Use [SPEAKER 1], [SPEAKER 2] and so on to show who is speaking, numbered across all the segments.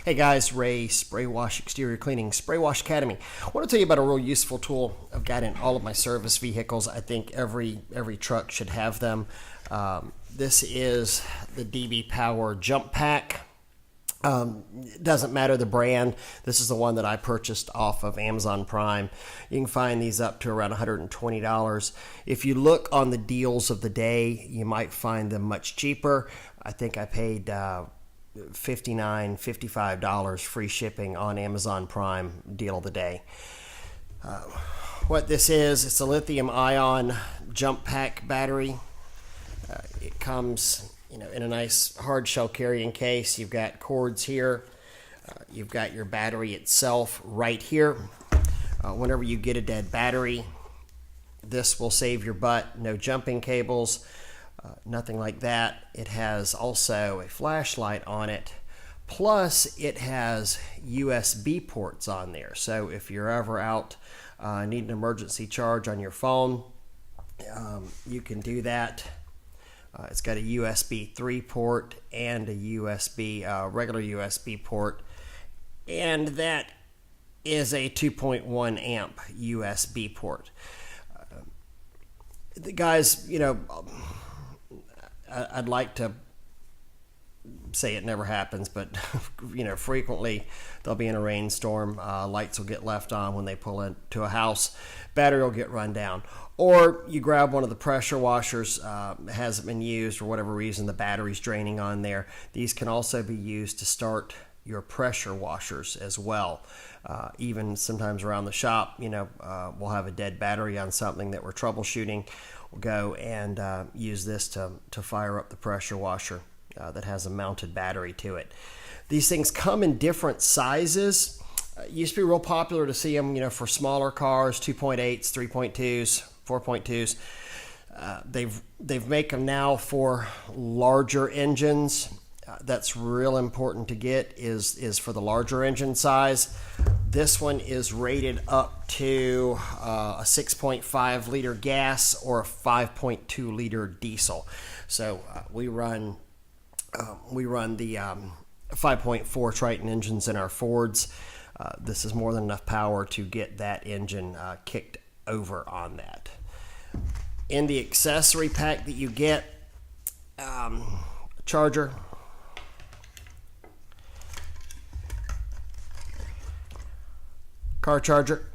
[SPEAKER 1] Hey guys, Ray, Spray Wash Exterior Cleaning, Spray Wash Academy. I want to tell you about a real useful tool I've got in all of my service vehicles. I think every truck should have them. This is the BDPower Jump Pack. It doesn't matter the brand. This is the one that I purchased off of Amazon Prime. You can find these up to around $120. If you look on the deals of the day, you might find them much cheaper. I think I paid $59, $55 free shipping on Amazon Prime deal of the day. What this is, it's a lithium ion jump pack battery. It comes in a nice hard shell carrying case. You've got cords here. You've got your battery itself right here. Whenever you get a dead battery, this will save your butt. No jumping cables, nothing like that. It has also a flashlight on it. Plus, it has USB ports on there. So if you're ever out, need an emergency charge on your phone, you can do that. It's got a USB 3 port and a regular USB port, and that is a 2.1 amp USB port. The guys, I'd like to say it never happens, but frequently they'll be in a rainstorm, lights will get left on when they pull into a house, battery will get run down. Or you grab one of the pressure washers, hasn't been used for whatever reason, the battery's draining on there. These can also be used to start your pressure washers as well. Even sometimes around the shop, we'll have a dead battery on something that we're troubleshooting. We'll go and use this to fire up the pressure washer that has a mounted battery to it. These things come in different sizes. It used to be real popular to see them, for smaller cars, 2.8s, 3.2s, 4.2s. They've make them now for larger engines. That's real important to get is for the larger engine size. This one is rated up to a 6.5 liter gas or a 5.2 liter diesel. So we run the 5.4 Triton engines in our Fords. This is more than enough power to get that engine kicked over on that. In the accessory pack that you get, charger, car charger,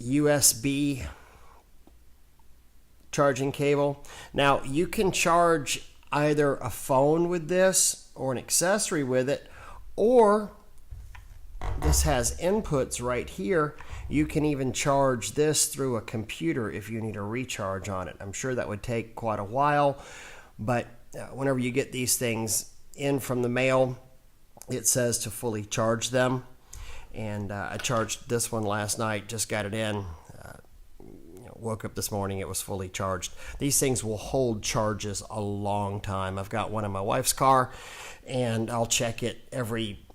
[SPEAKER 1] USB charging cable. Now you can charge either a phone with this or an accessory with it, or this has inputs right here. You can even charge this through a computer if you need a recharge on it. I'm sure that would take quite a while, but whenever you get these things in from the mail, it says to fully charge them. And I charged this one last night, just got it in. Woke up this morning, it was fully charged. These things will hold charges a long time. I've got one in my wife's car, and I'll check it every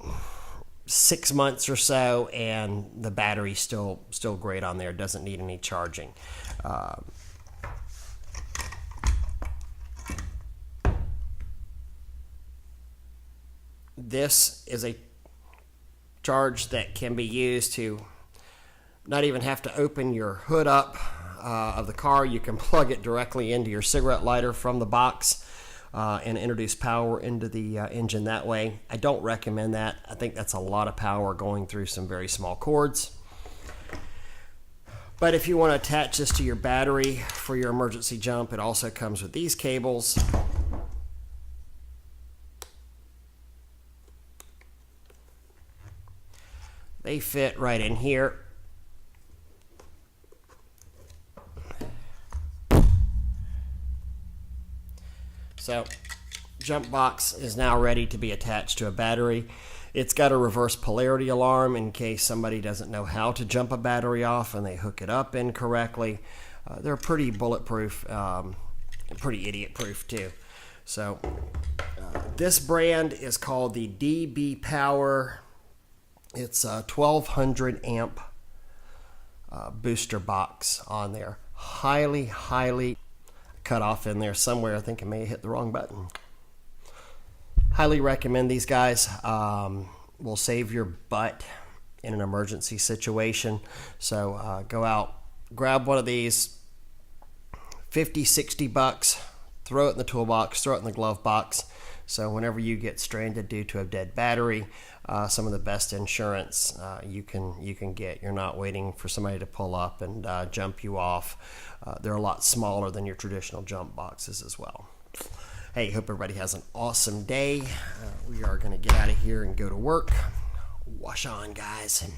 [SPEAKER 1] 6 months or so, and the battery's still great on there. Doesn't need any charging. This is a charge that can be used to not even have to open your hood up of the car. You can plug it directly into your cigarette lighter from the box and introduce power into the engine that way. I don't recommend that. I think that's a lot of power going through some very small cords. But if you want to attach this to your battery for your emergency jump, it also comes with these cables. They fit right in here. So, jump box is now ready to be attached to a battery. It's got a reverse polarity alarm in case somebody doesn't know how to jump a battery off and they hook it up incorrectly. They're pretty bulletproof, pretty idiot proof too. So, this brand is called the BDPower. It's a 1200 amp booster box on there. Highly cut off in there somewhere. I think I may have hit the wrong button. Highly recommend these guys. Will save your butt in an emergency situation. So go out, grab one of these, 50, 60 bucks, throw it in the toolbox, throw it in the glove box. So whenever you get stranded due to a dead battery, some of the best insurance you can get. You're not waiting for somebody to pull up and jump you off. They're a lot smaller than your traditional jump boxes as well. Hey, hope everybody has an awesome day. We are going to get out of here and go to work. Wash on, guys.